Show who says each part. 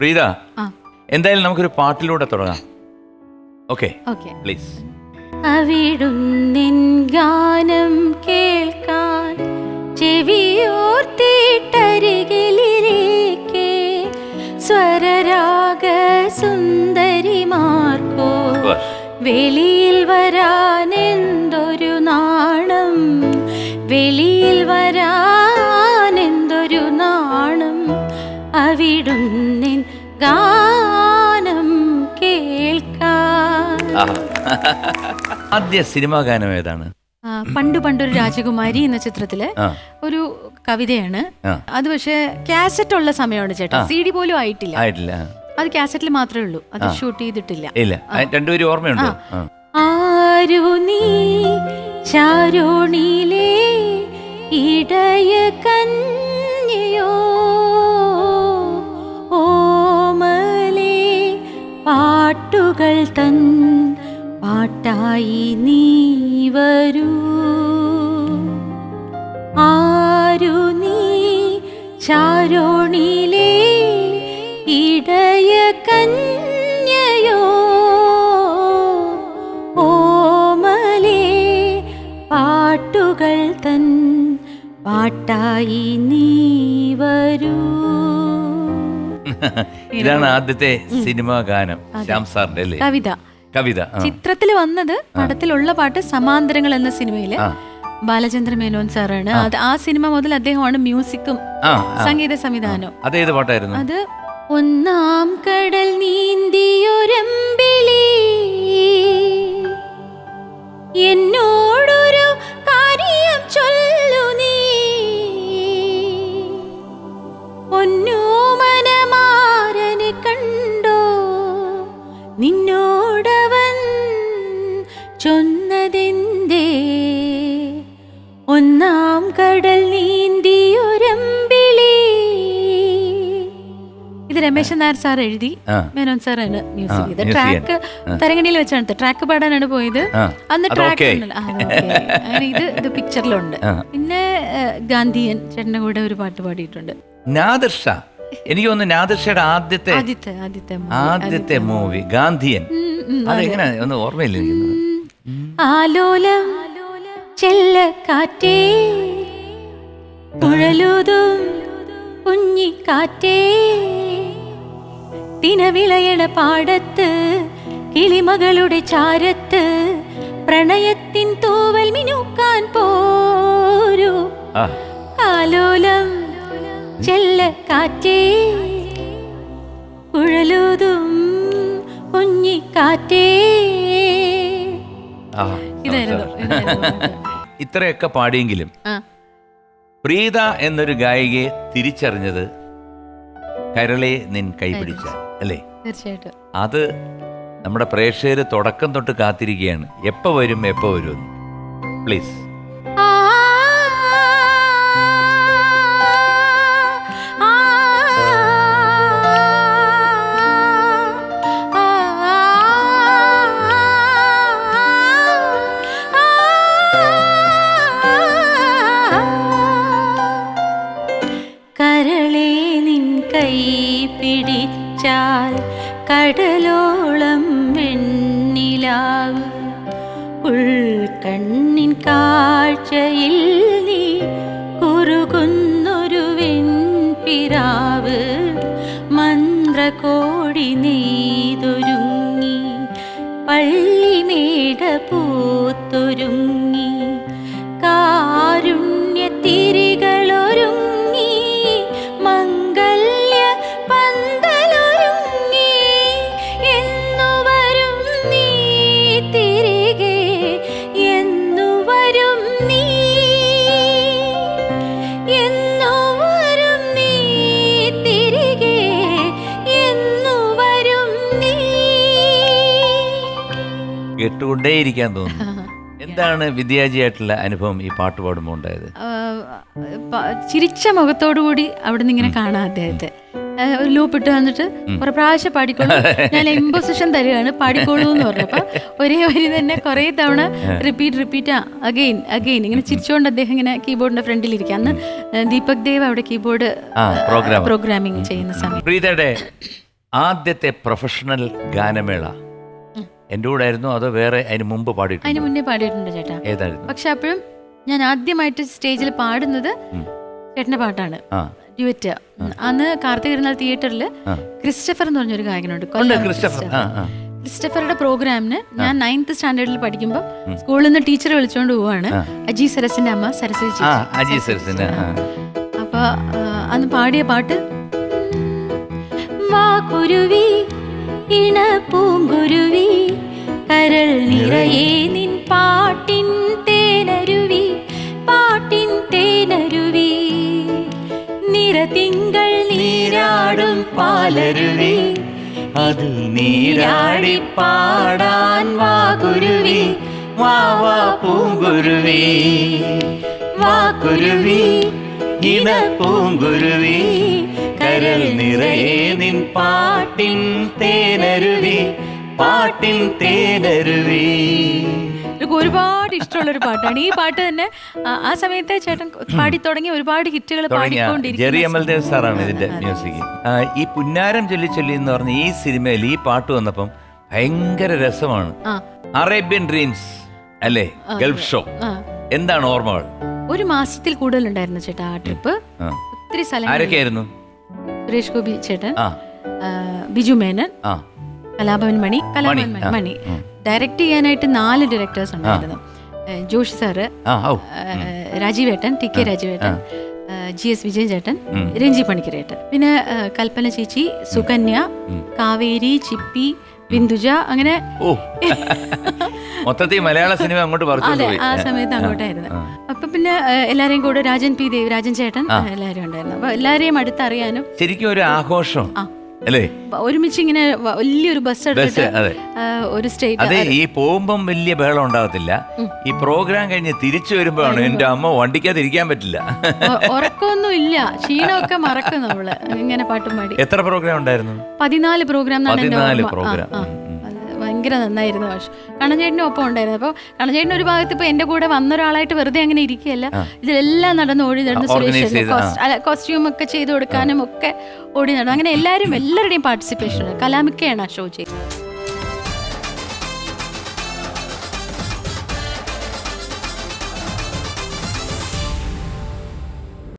Speaker 1: പ്രീത, എന്തായാലും നമുക്കൊരു പാട്ടിലൂടെ തുടങ്ങാം. Okay, please.
Speaker 2: അവിടുന്നിൻ ഗാനം കേൾക്കാൻ ചെവിയോർത്തിട്ടരികിലിരിക്കെ സ്വരരാഗ സുന്ദരിമാർക്കോ വെളിയിൽ വരാനെന്തൊരു നാണം, വെളിയിൽ വരാനെന്തൊരു നാണം. അവിടുന്നിൻ ഗാനം കേൾക്കാൻ.
Speaker 1: ആദ്യ സിനിമാ ഗാനം ഏതാണ്?
Speaker 2: പണ്ടൊരു രാജകുമാരി എന്ന ചിത്രത്തില് ഒരു കവിതയാണ് അത്. പക്ഷെ കാസറ്റ് ഉള്ള സമയമാണ് ചേട്ടാ, CD പോലും ആയിട്ടില്ല. അത് കാസറ്റിൽ മാത്രമേ ഉള്ളൂ, അത് ഷൂട്ട് ചെയ്തിട്ടില്ല.
Speaker 1: രണ്ടുപേരും ഓർമ്മയുണ്ടോ?
Speaker 2: ആരു നീ ശാരോണിയിലെ ഇടയ കന്യയോ, ഓമലേ പാട്ടുകൾ തൻ പാട്ടായി നീ വരൂ. ആരു നീ ശാരോണിയിലെ ഇടയ കന്യയോ, ഓമലേ പാട്ടുകൾ തൻ പാട്ടായി നീ വരൂ.
Speaker 1: ഇതാണ് ആദ്യത്തെ സിനിമാ ഗാനം ശ്യാം സാറിന്റെ അല്ലേ? കവിത
Speaker 2: ചിത്രത്തിൽ വന്നത്. പടത്തിലുള്ള പാട്ട് സമാന്തരങ്ങൾ എന്ന സിനിമയില് ബാലചന്ദ്ര മേനോൻ സാറാണ്. ആ സിനിമ മുതൽ അദ്ദേഹമാണ് മ്യൂസിക്കും സംഗീത സംവിധാനവും.
Speaker 1: അതേത് പാട്ടായിരുന്നു?
Speaker 2: അത് ഒന്നാം കടൽ നീന്തിയൊരമ്പിളി എന്നോടൊരു കാര്യം ചൊല്ലു നീ, ഒന്നോ മനമാരനെ കണ്ടോ നിന്നോടവൻ ചൊന്നതെന്തേ, ഒന്നാം കടൽ നീന്തിയൊരമ്പിളി. ഇത് രമേശൻ നായർ സാർ എഴുതി, മേനോൻ സാറാണ് മ്യൂസിക് ചെയ്ത്. ട്രാക്ക് തരങ്ങണിയിൽ വെച്ചാണ്, ട്രാക്ക് പാടാനാണ് പോയത്. അന്ന് ട്രാക്ക് അങ്ങനെ ഇത് പിക്ചറിലുണ്ട്. പിന്നെ ഗാന്ധിയൻ ചേട്ടന്റെ കൂടെ ഒരു പാട്ട് പാടിയിട്ടുണ്ട്.
Speaker 1: നാദിർഷ, എനിക്ക് തോന്നുന്നു നാദിർഷയുടെ ആദ്യത്തെ മൂവി ഗാന്ധിയൻ. അതെങ്ങനെ ഒന്ന് ഓർമ്മയില്ല എനിക്ക്.
Speaker 2: ആലോലം ചെല്ലക്കാറ്റേ കുഴലുതും കുഞ്ഞിക്കാറ്റേ, തിനവിളയണ പാടത്ത് കിളിമകളുടെ ചാരത്ത് പ്രണയത്തിൻ തൂവൽ മിനുക്കാൻ പോരൂ. ആലോലം ചെല്ലക്കാറ്റേ കുഴലുതും കുഞ്ഞിക്കാറ്റേ.
Speaker 1: ഇത്രയൊക്കെ പാടിയെങ്കിലും പ്രീത എന്നൊരു ഗായികയെ തിരിച്ചറിഞ്ഞത് കരളെ നിൻ കൈപിടിച്ച അല്ലേ?
Speaker 2: തീർച്ചയായിട്ടും.
Speaker 1: അത് നമ്മുടെ പ്രേക്ഷകര് തുടക്കം തൊട്ട് കാത്തിരിക്കുകയാണ്, എപ്പോ വരും പ്ലീസ്.
Speaker 2: കരളേ നിൻ കൈ പിടിച്ചാൽ കടലോളം വെണ്ണിലാവ്, ഉൾക്കണ്ണിൻ കാഴ്ചയിൽ നീ കുറുകുന്നൊരു വെൺപിറാവ്, മന്ത്രകോടി നെയ്തൊരുങ്ങി പള്ളിമേട പൂത്തൊരുങ്ങി, കാരുണ്യത്തിരികളൊരുങ്ങി മംഗല്യ പന്തലൊരുങ്ങി, എന്നുവരും നീ തിരികെ, എന്നുവരും നീ, എന്നുവരും നീ തിരികെ, എന്നുവരും നീ.
Speaker 1: കേട്ടുകൊണ്ടേയിരിക്കാൻ തോന്നുന്നു. എന്താണ് വിദ്യാജിയായിട്ടുള്ള അനുഭവം ഈ പാട്ട് പാടുമ്പോൾ ഉണ്ടായത്?
Speaker 2: ചിരിച്ച മുഖത്തോടു കൂടി അവിടെ നിന്ന് ഇങ്ങനെ കാണാം അദ്ദേഹത്തെ. ഒരു ലൂപ്പ് ഇട്ട് വന്നിട്ട് കുറെ പ്രാവശ്യം പാടിക്കോളൂ, ഞാൻ ഇമ്പോസിഷൻ തരികയാണ് പാടിക്കോളൂ എന്ന് പറഞ്ഞപ്പോ ഒരേ വരി തന്നെ കുറെ തവണ റിപ്പീറ്റ് അഗെയിൻ ഇങ്ങനെ ചിരിച്ചുകൊണ്ട് അദ്ദേഹം ഇങ്ങനെ കീബോർഡിന്റെ ഫ്രണ്ടിൽ ഇരിക്കുക. അന്ന് ദീപക് ദേവ് അവിടെ കീബോർഡ് പ്രോഗ്രാമിംഗ് ചെയ്യുന്ന സമയം.
Speaker 1: പ്രീതയുടെ ആദ്യത്തെ പ്രൊഫഷണൽ ഗാനമേള എൻ്റെ കൂടെ ആയിരുന്നു അതോ വേറെ അതിന് മുമ്പ് പാടിയിട്ടുണ്ട്?
Speaker 2: അതിന് മുന്നേ പാടിയിട്ടുണ്ട് ചേട്ടാ.
Speaker 1: ഏതായിരുന്നു?
Speaker 2: പക്ഷെ അപ്പോഴും ഞാൻ ആദ്യമായിട്ട് സ്റ്റേജിൽ പാടുന്നത് ചേട്ടന്റെ പാട്ടാണ്, ഡ്യുവറ്റ്. അന്ന് കാർത്തിക പെരുന്നാൾ തിയേറ്ററിൽ ക്രിസ്റ്റഫർ എന്ന് പറഞ്ഞൊരു ഗായകനുണ്ട്, ക്രിസ്റ്റഫറുടെ പ്രോഗ്രാമിന് ഞാൻ 9th സ്റ്റാൻഡേർഡിൽ പഠിക്കുമ്പോൾ സ്കൂളിൽ നിന്ന് ടീച്ചർ വിളിച്ചോണ്ട് പോവാണ്, അജി സരസിന്റെ അമ്മ സരസ്വതി ചേച്ചി. അപ്പൊ അന്ന് പാടിയ പാട്ട് വാ കുരുവി ഇണ പൂങ്കുരുവി കരൾ നിറയെ നിൻ പാട്ടിൻ തേനരുവി പാട്ടിൻ തേനരുവി നിറതിങ്കൾ നീരാടും പാലരുവി അതിൽ നീരാടി പാടാൻ വാ കുരുവി വാ വാ പൂങ്കുരുവി വാ കുരുവി ഇണ പൂങ്കുരുവി കരൾ നിറയെ നിൻ പാട്ടിൻ തേനരുവി പാട്ടിൻ തേനരുവി. ഒരുപാട് ഇഷ്ടമുള്ളൊരു പാട്ടാണ് ഈ പാട്ട് തന്നെ. ആ സമയത്ത് ചേട്ടൻ പാടി തുടങ്ങി ഒരുപാട് ഹിറ്റുകൾ
Speaker 1: ജെറി അമൽദേവ് സാറാണ് ഇതിന്റെ മ്യൂസിക്. ഈ പുന്നാരം ചൊല്ലി ചൊല്ലി എന്ന് പറഞ്ഞ ഈ സിനിമയിൽ ഈ പാട്ട് വന്നപ്പം ഭയങ്കര രസമാണ്. അറേബ്യൻ ഡ്രീംസ് അല്ലേ, ഗൾഫ് ഷോ, എന്താണ് ഓർമ്മകൾ?
Speaker 2: ഒരു മാസത്തിൽ കൂടുതലുണ്ടായിരുന്നു ചേട്ടാ ആ ട്രിപ്പ്. ഒത്തിരി സ്ഥലങ്ങൾ.
Speaker 1: ആരൊക്കെയായിരുന്നു?
Speaker 2: സുരേഷ് ഗോപി ചേട്ടൻ, ബിജു മേനൻ, കലാഭവൻ മണി. മണി ഡയറക്റ്റ് ചെയ്യാനായിട്ട് 4 ഡയറക്ടേഴ്സ് ഉണ്ടായിരുന്നു. ജോഷി സാറ്, രാജീവേട്ടൻ, ടി കെ രാജീവേട്ടൻ, GS വിജയൻ ചേട്ടൻ, രഞ്ജി പണിക്കരേട്ടൻ, പിന്നെ കൽപ്പന ചേച്ചി, സുകന്യ, കാവേരി, ചിപ്പി, ബിന്ദുജ, അങ്ങനെ
Speaker 1: മൊത്തത്തിൽ മലയാള സിനിമ അങ്ങോട്ട്
Speaker 2: അതെ ആ സമയത്ത് അങ്ങോട്ടായിരുന്നു. അപ്പൊ പിന്നെ എല്ലാരെയും കൂടെ രാജൻ പി ദേവ്, രാജൻ ചേട്ടൻ, എല്ലാരും ഉണ്ടായിരുന്നു. അപ്പൊ എല്ലാരെയും അടുത്തറിയാനും
Speaker 1: ശരിക്കും ഒരു ആഘോഷം അല്ലേ,
Speaker 2: ഒരുമിച്ച് ഇങ്ങനെ വലിയൊരു ബസ് എടുത്തിട്ട് ഒരു സ്റ്റേറ്റ്.
Speaker 1: അതെ, ഈ പോകുമ്പം വലിയ ബഹളം ഉണ്ടാകത്തില്ല. ഈ പ്രോഗ്രാം കഴിഞ്ഞ് തിരിച്ചു വരുമ്പോഴാണ് എന്റെ അമ്മ വണ്ടിക്കകത്തിരിക്കാൻ പറ്റില്ല,
Speaker 2: ഉറക്കമൊന്നും ഇല്ല, ക്ഷീണമൊക്കെ മറക്കും നമ്മള് ഇങ്ങനെ പാട്ടും പാടി.
Speaker 1: എത്ര പ്രോഗ്രാം ഉണ്ടായിരുന്നു?
Speaker 2: 14 പ്രോഗ്രാം.
Speaker 1: 14 പ്രോഗ്രാം.
Speaker 2: ഭയങ്കര നന്നായിരുന്നു. പക്ഷെ കണ്ണൻചേട്ടനും ഒപ്പം ഉണ്ടായിരുന്നു. അപ്പോൾ കണ്ണൻചേട്ടൻ ഒരു ഭാഗത്ത് ഇപ്പോൾ എൻ്റെ കൂടെ വന്ന ഒരാളായിട്ട് വെറുതെ അങ്ങനെ ഇരിക്കുകയല്ല, ഇതിലെല്ലാം നടന്ന് ഓടി നടന്ന് സുരേഷ് കോസ്റ്റ്യൂം ഒക്കെ ചെയ്ത് കൊടുക്കാനും ഒക്കെ ഓടി നടന്നു. അങ്ങനെ എല്ലാവരുടെയും പാർട്ടിസിപ്പേഷൻ. കലാമിക്കയാണ് ആ ഷോ ചെയ്തത്.